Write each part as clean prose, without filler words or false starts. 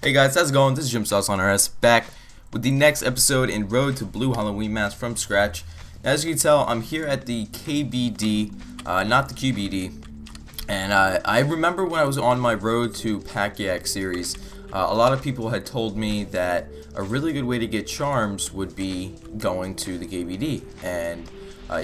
Hey guys, how's it going? This is Jim Sauce on RS back with the next episode in Road to Blue Halloween Mask from scratch. As you can tell, I'm here at the KBD, not the QBD. And I remember when I was on my Road to JaGeX series, a lot of people had told me that a really good way to get charms would be going to the KBD. And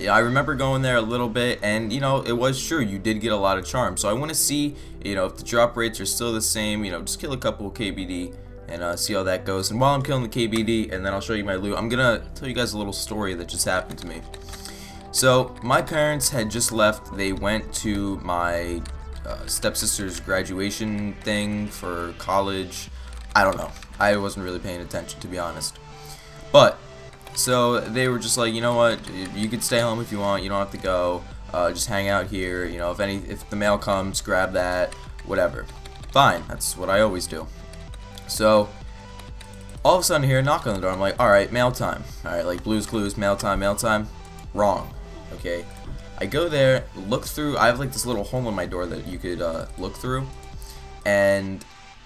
yeah, I remember going there a little bit, and you know, it was true, you did get a lot of charms. So I want to see, you know, if the drop rates are still the same. You know, just kill a couple of KBD and see how that goes. And while I'm killing the KBD, and then I'll show you my loot, I'm gonna tell you guys a little story that just happened to me. So my parents had just left. They went to my stepsister's graduation thing for college. I don't know, I wasn't really paying attention, to be honest. But so they were just like, you know what, you could stay home if you want, you don't have to go, just hang out here, you know, if the mail comes, grab that, whatever. Fine, that's what I always do. So all of a sudden here, knock on the door, I'm like, alright, mail time. Alright, like Blue's Clues, mail time, mail time. Wrong. Okay, I go there, look through, I have like this little hole in my door that you could look through, and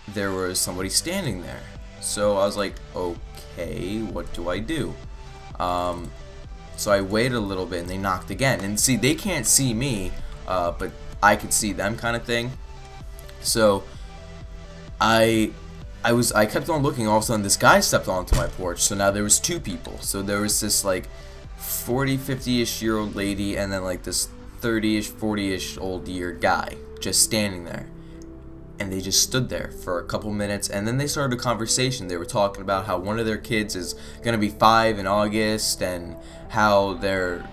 there was somebody standing there. So I was like, okay, what do I do? So I waited a little bit, and they knocked again. And see, they can't see me, but I could see them, kind of thing. So I kept on looking. All of a sudden, this guy stepped onto my porch. So now there was two people. So there was this like 40, 50-ish year old lady, and then like this 30-ish, 40-ish old year guy just standing there. And they just stood there for a couple minutes, and then they started a conversation. They were talking about how one of their kids is gonna be 5 in August, and how their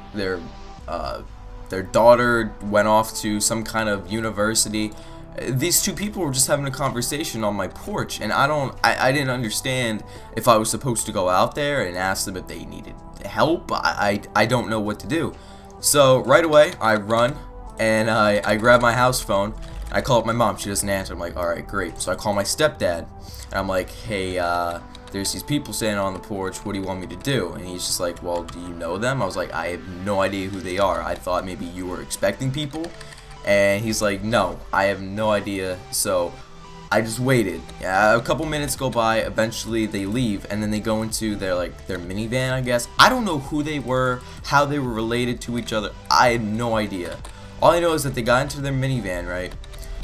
daughter went off to some kind of university. These two people were just having a conversation on my porch, and I didn't understand if I was supposed to go out there and ask them if they needed help. I don't know what to do. So right away I run, and I grab my house phone. I call up my mom. She doesn't answer. I'm like, alright, great. So I call my stepdad, and I'm like, hey, there's these people standing on the porch. What do you want me to do? And he's just like, well, do you know them? I was like, I have no idea who they are. I thought maybe you were expecting people. And he's like, no, I have no idea. So I just waited. A couple minutes go by. Eventually they leave, and then they go into their minivan, I guess. I don't know who they were, how they were related to each other. I had no idea. All I know is that they got into their minivan, right?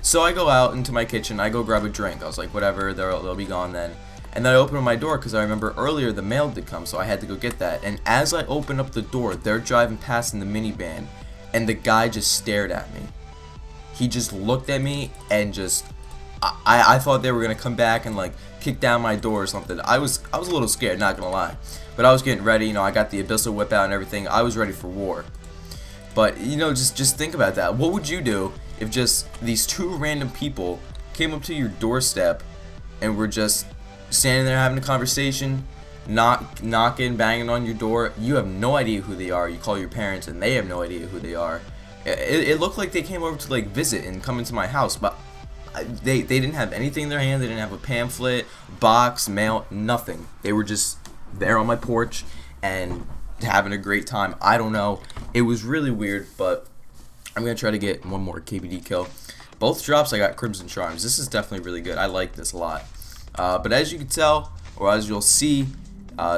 So I go out into my kitchen, I go grab a drink. I was like, whatever, they'll be gone then. And then I open my door because I remember earlier the mail did come, so I had to go get that. And as I open up the door, they're driving past in the minivan, and the guy just stared at me. He just looked at me and just, I thought they were gonna come back and like kick down my door or something. I was a little scared, not gonna lie. But I was getting ready, you know, I got the Abyssal whip out and everything. I was ready for war. But you know, just think about that. What would you do if just these two random people came up to your doorstep and were just standing there having a conversation, knocking, banging on your door? You have no idea who they are. You call your parents and they have no idea who they are. It looked like they came over to like visit and come into my house, but they didn't have anything in their hand. They didn't have a pamphlet, box, mail, nothing. They were just there on my porch and having a great time. I don't know. It was really weird, but I'm gonna try to get one more KBD kill. Both drops I got Crimson Charms. This is definitely really good. I like this a lot. But as you can tell, or as you'll see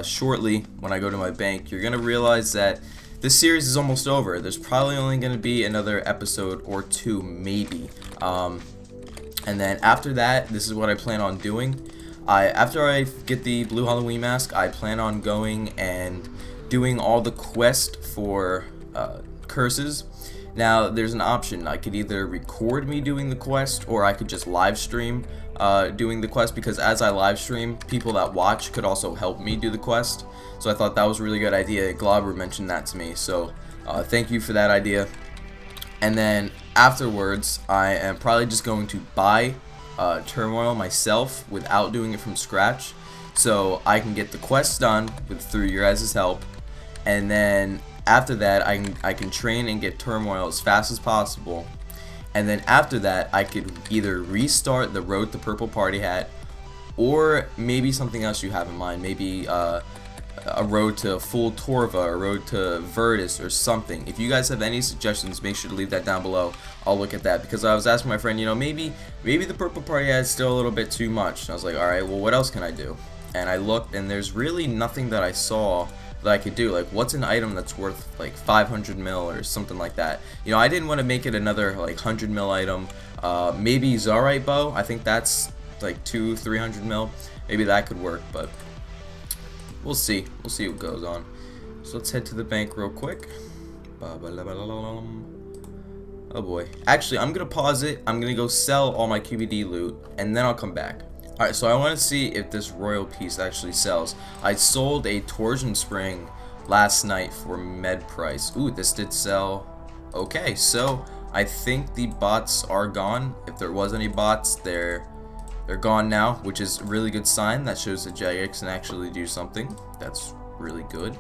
shortly when I go to my bank, you're gonna realize that this series is almost over. There's probably only gonna be another episode or two, maybe. And then after that, this is what I plan on doing. After I get the Blue Halloween Mask, I plan on going and doing all the quests for curses. Now there's an option. I could either record me doing the quest, or I could just live stream doing the quest, because as I live stream, people that watch could also help me do the quest. So I thought that was a really good idea. Glauber mentioned that to me, so thank you for that idea. And then afterwards, I am probably just going to buy turmoil myself without doing it from scratch, so I can get the quest done through your guys' help. And then after that, I can train and get turmoil as fast as possible. And then after that, I could either restart the Road to Purple Party Hat, or maybe something else you have in mind. Maybe a road to full Torva, a road to Virtus or something. If you guys have any suggestions, make sure to leave that down below. I'll look at that, because I was asking my friend, you know, maybe the purple party ad is still a little bit too much. And I was like, alright, well, what else can I do? And I looked, and there's really nothing that I saw that I could do. Like, what's an item that's worth like 500 mil or something like that? You know, I didn't want to make it another like 100 mil item. Maybe Zarite bow. I think that's like 200-300 mil. Maybe that could work, but we'll see. We'll see what goes on. So let's head to the bank real quick. Oh boy. Actually, I'm gonna pause it. I'm gonna go sell all my QBD loot, and then I'll come back. Alright, so I want to see if this royal piece actually sells. I sold a torsion spring last night for med price. Ooh, this did sell. Okay, so I think the bots are gone. If there was any bots, they're gone now, which is a really good sign. That shows that JaGeX can actually do something. That's really good.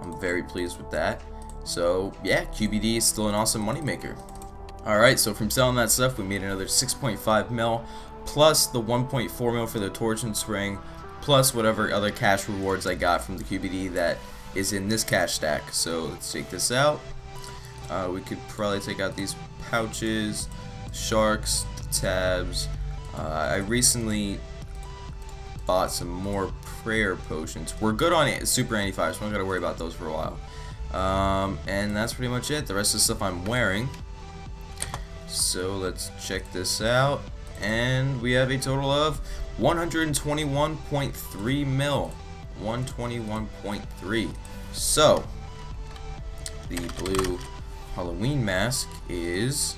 I'm very pleased with that. So yeah, QBD is still an awesome moneymaker. Alright, so from selling that stuff, we made another 6.5 mil, plus the 1.4 mil for the torsion spring, plus whatever other cash rewards I got from the QBD that is in this cash stack. So let's take this out. We could probably take out these pouches, sharks, tabs. I recently bought some more prayer potions. We're good on it, super 95, so I'm not gonna worry about those for a while. And that's pretty much it. The rest of the stuff I'm wearing. So let's check this out, and we have a total of 121.3 mil. 121.3. So the blue Halloween mask is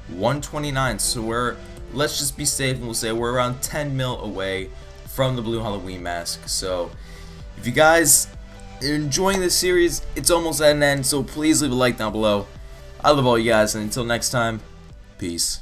129. So let's just be safe and we'll say we're around 10 mil away from the blue Halloween mask. So if you guys are enjoying this series, it's almost at an end, so please leave a like down below. I love all you guys, and until next time, peace.